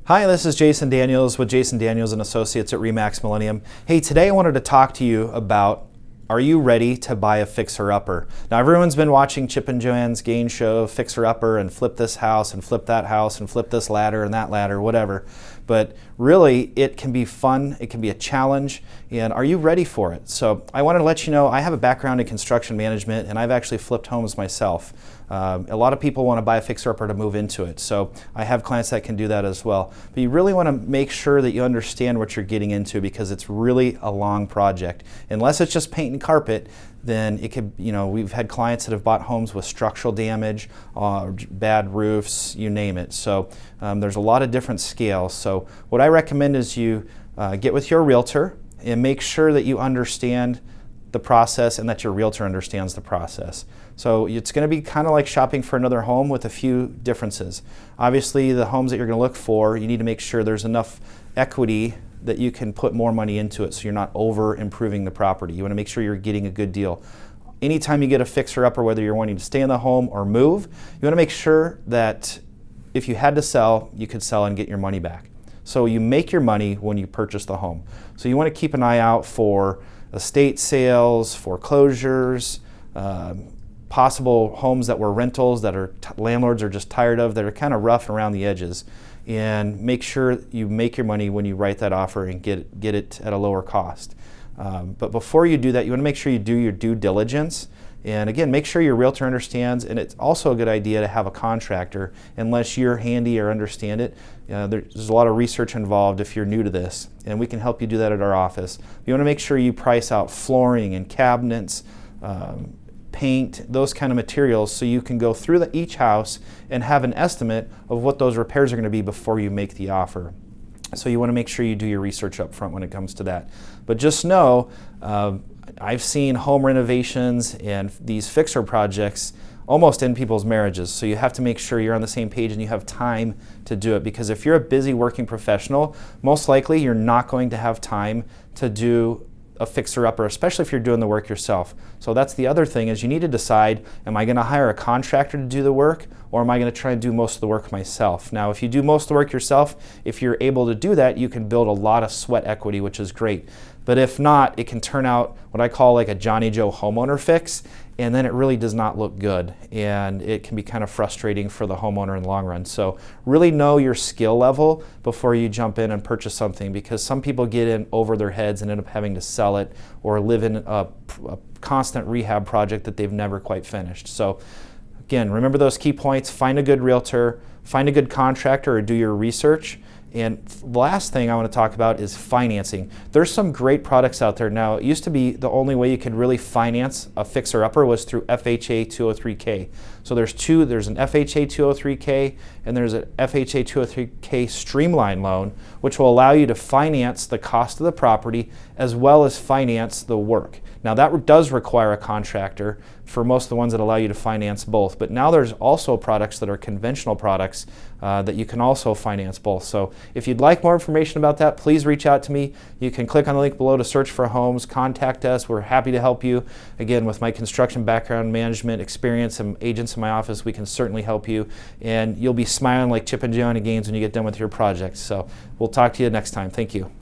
Hi, this is Jason Daniels with Jason Daniels and Associates at RE/MAX Millennium. Hey, today I wanted to talk to you about, are you ready to buy a fixer-upper? Now everyone's been watching Chip and Joanne's game show, fixer-upper, and flip this house and flip that house and flip this ladder and that ladder, whatever. But really, it can be fun, it can be a challenge, and are you ready for it? So I wanted to let you know I have a background in construction management, and I've actually flipped homes myself. A lot of people want to buy a fixer-upper to move into it, so I have clients that can do that as well. But you really want to make sure that you understand what you're getting into, because it's really a long project. Unless it's just paint and carpet, then it could, we've had clients that have bought homes with structural damage, bad roofs, you name it. So there's a lot of different scales. So what I recommend is you get with your realtor and make sure that you understand the process and that your realtor understands the process. So it's going to be kind of like shopping for another home with a few differences. Obviously, the homes that you're going to look for, you need to make sure there's enough equity that you can put more money into it so you're not over improving the property. You want to make sure you're getting a good deal. Anytime you get a fixer-upper, whether you're wanting to stay in the home or move, you want to make sure that if you had to sell, you could sell and get your money back. So you make your money when you purchase the home. So you want to keep an eye out for estate sales, foreclosures, possible homes that were rentals that are landlords are just tired of, that are kind of rough around the edges. And make sure you make your money when you write that offer and get it at a lower cost. But before you do that, you want to make sure you do your due diligence. And again, make sure your realtor understands, and it's also a good idea to have a contractor, unless you're handy or understand it. There's a lot of research involved if you're new to this, and we can help you do that at our office. You want to make sure you price out flooring and cabinets, paint, those kind of materials, so you can go through each house and have an estimate of what those repairs are going to be before you make the offer. So you want to make sure you do your research up front when it comes to that. But just know, I've seen home renovations and these fixer projects almost end people's marriages. So you have to make sure you're on the same page and you have time to do it, because if you're a busy working professional, most likely you're not going to have time to do a fixer-upper, especially if you're doing the work yourself. So that's the other thing, is you need to decide, am I going to hire a contractor to do the work, or am I going to try and do most of the work myself? Now, if you do most of the work yourself, if you're able to do that, you can build a lot of sweat equity, which is great. But if not, it can turn out what I call like a Johnny Joe homeowner fix, and then it really does not look good, and it can be kind of frustrating for the homeowner in the long run. So really know your skill level before you jump in and purchase something, because some people get in over their heads and end up having to sell it or live in a constant rehab project that they've never quite finished. So again, remember those key points: find a good realtor, find a good contractor, or do your research. And the last thing I want to talk about is financing. There's some great products out there now. It used to be the only way you could really finance a fixer-upper was through FHA 203K. So there's an FHA 203K and there's an FHA 203K streamline loan, which will allow you to finance the cost of the property as well as finance the work. Now that does require a contractor for most of the ones that allow you to finance both, but now there's also products that are conventional products that you can also finance both. So if you'd like more information about that, please reach out to me. You can click on the link below to search for homes, contact us. We're happy to help you. Again, with my construction background, management experience, and agents in my office, we can certainly help you, and you'll be smiling like Chip and Joanne games when you get done with your project. So we'll talk to you next time. Thank you.